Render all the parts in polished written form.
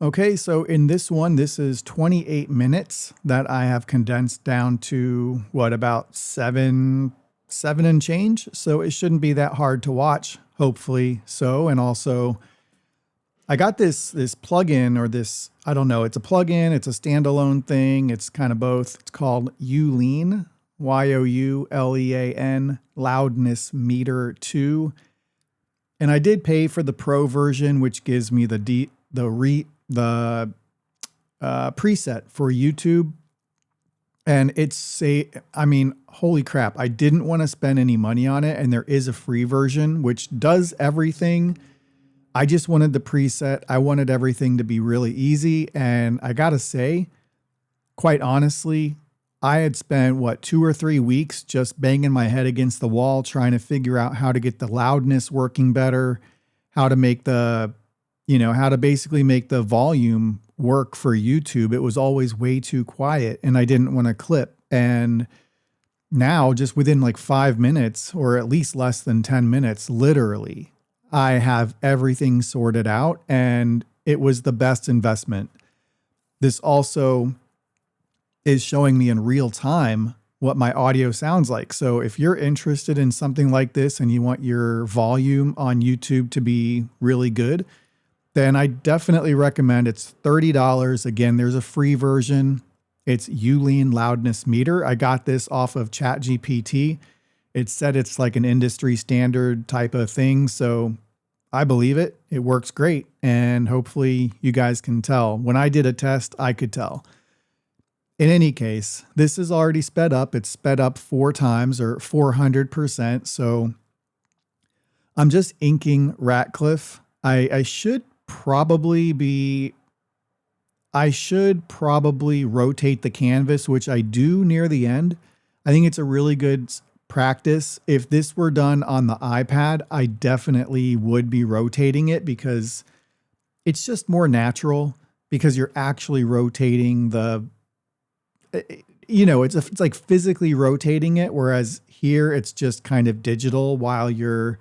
Okay, so in this one, this is 28 minutes that I have condensed down to what, about seven and change. So it shouldn't be that hard to watch, hopefully so. And also I got this plugin, or this, I don't know, it's a plugin, it's a standalone thing, it's kind of both. It's called YouLean, YOULEAN, loudness meter 2. And I did pay for the pro version, which gives me the preset for YouTube. And holy crap, I didn't want to spend any money on it. And there is a free version, which does everything. I just wanted the preset. I wanted everything to be really easy. And I got to say, quite honestly, I had spent 2 or 3 weeks just banging my head against the wall, trying to figure out how to get the loudness working better, how to make how to basically make the volume work for YouTube. It was always way too quiet and I didn't want to clip. And now, just within like 5 minutes, or at least less than 10 minutes, literally, I have everything sorted out, and it was the best investment. This also is showing me in real time what my audio sounds like. So if you're interested in something like this and you want your volume on YouTube to be really good, then I definitely recommend. It's $30. Again, there's a free version. It's YouLean loudness meter. I got this off of ChatGPT. It said it's like an industry standard type of thing. So I believe it. It works great. And hopefully you guys can tell. When I did a test, I could tell. In any case, this is already sped up. It's sped up 4 times, or 400%. So I'm just inking Ratcliffe. I should probably rotate the canvas, which I do near the end. I think it's a really good practice. If this were done on the iPad, I definitely would be rotating it, because it's just more natural, because you're actually rotating it's like physically rotating it. Whereas here it's just kind of digital while your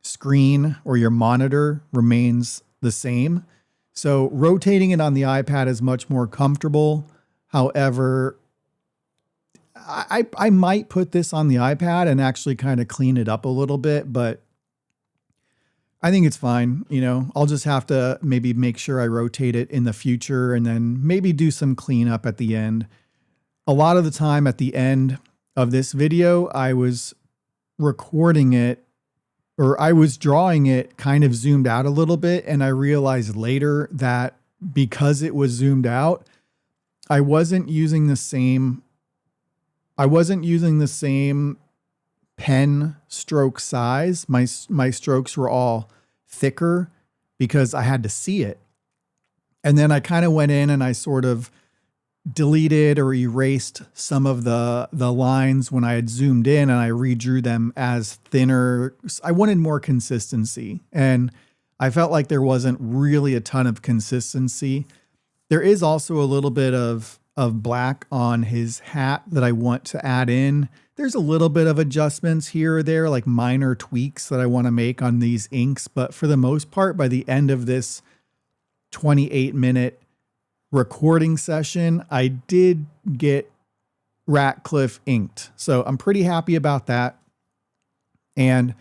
screen or your monitor remains the same. So rotating it on the iPad is much more comfortable. However, I might put this on the iPad and actually kind of clean it up a little bit, but I think it's fine. I'll just have to maybe make sure I rotate it in the future, and then maybe do some cleanup at the end. A lot of the time at the end of this video, I was recording it, or I was drawing it kind of zoomed out a little bit. And I realized later that because it was zoomed out, I wasn't using the same pen stroke size. My strokes were all thicker because I had to see it. And then I kind of went in and I sort of deleted or erased some of the lines when I had zoomed in, and I redrew them as thinner. I wanted more consistency, and I felt like there wasn't really a ton of consistency. There is also a little bit of black on his hat that I want to add in. There's a little bit of adjustments here or there, like minor tweaks that I want to make on these inks. But for the most part, by the end of this 28-minute recording session, I did get Ratcliffe inked. So I'm pretty happy about that. And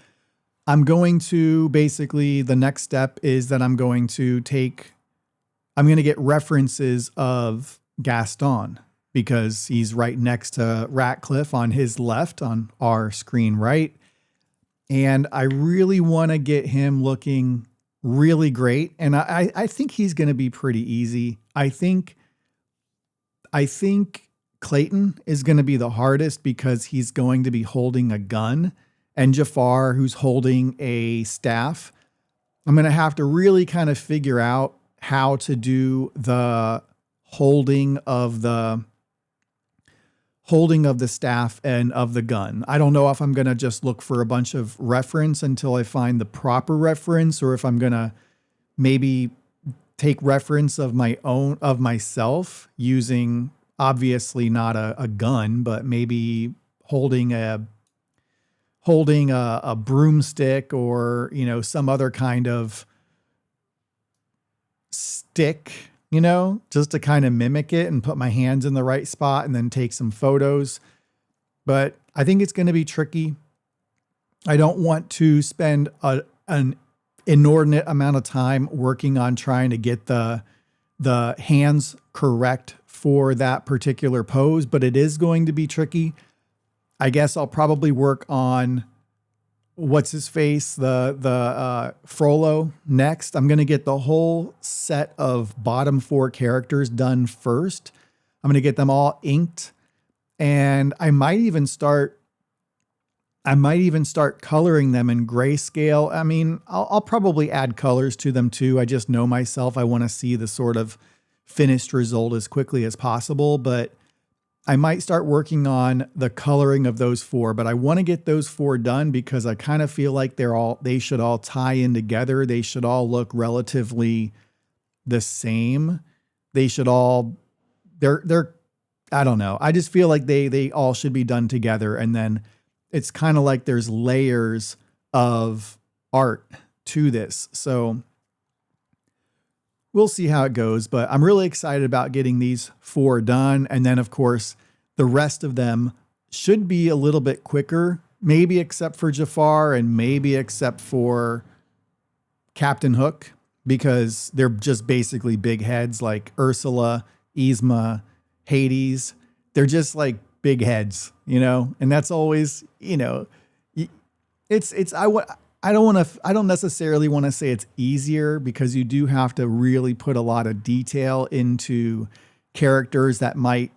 I'm going to basically, the next step is that I'm going to get references of Gaston, because he's right next to Ratcliffe on his left, on our screen right. And I really want to get him looking really great. And I think he's going to be pretty easy. I think Clayton is going to be the hardest, because he's going to be holding a gun, and Jafar, who's holding a staff. I'm going to have to really kind of figure out how to do the holding of the staff and of the gun. I don't know if I'm going to just look for a bunch of reference until I find the proper reference, or if I'm going to maybe take reference of myself using, obviously not a gun, but maybe holding a broomstick, or, some other kind of stick, you know, just to kind of mimic it and put my hands in the right spot and then take some photos. But I think it's going to be tricky. I don't want to spend an inordinate amount of time working on trying to get the hands correct for that particular pose, but it is going to be tricky. I guess I'll probably work on what's his face, the Frollo next. I'm going to get the whole set of bottom 4 characters done first. I'm going to get them all inked, and I might even start coloring them in grayscale. I mean, I'll probably add colors to them too. I just know myself. I want to see the sort of finished result as quickly as possible, but I might start working on the coloring of those 4, but I want to get those 4 done because I kind of feel like they should all tie in together. They should all look relatively the same. They should all, I don't know. I just feel like they all should be done together. And then it's kind of like there's layers of art to this. So we'll see how it goes, but I'm really excited about getting these 4 done. And then of course, the rest of them should be a little bit quicker, maybe except for Jafar and maybe except for Captain Hook, because they're just basically big heads like Ursula, Yzma, Hades. They're just like big heads, you know, and that's always, you know, I don't necessarily want to say it's easier because you do have to really put a lot of detail into characters that might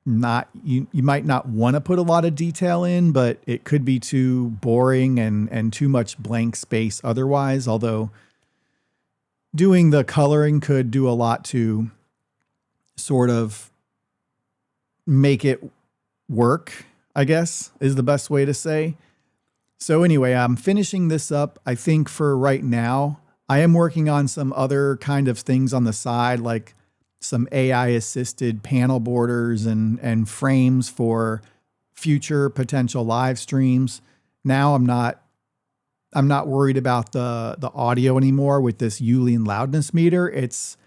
not, you might not want to put a lot of detail in, but it could be too boring and too much blank space otherwise. Although doing the coloring could do a lot to sort of make it work, I guess is the best way to say. So anyway, I'm finishing this up. I think for right now, I am working on some other kind of things on the side, like some AI assisted panel borders and frames for future potential live streams. Now I'm not worried about the audio anymore with this YouLean loudness meter. It's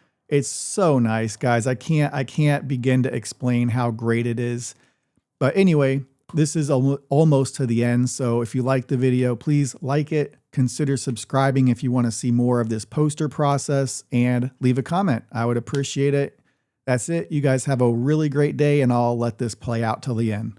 so nice, guys. I can't begin to explain how great it is. But anyway, this is almost to the end. So if you like the video, please like it, consider subscribing if you want to see more of this poster process, and leave a comment. I would appreciate it. That's it. You guys have a really great day, and I'll let this play out till the end.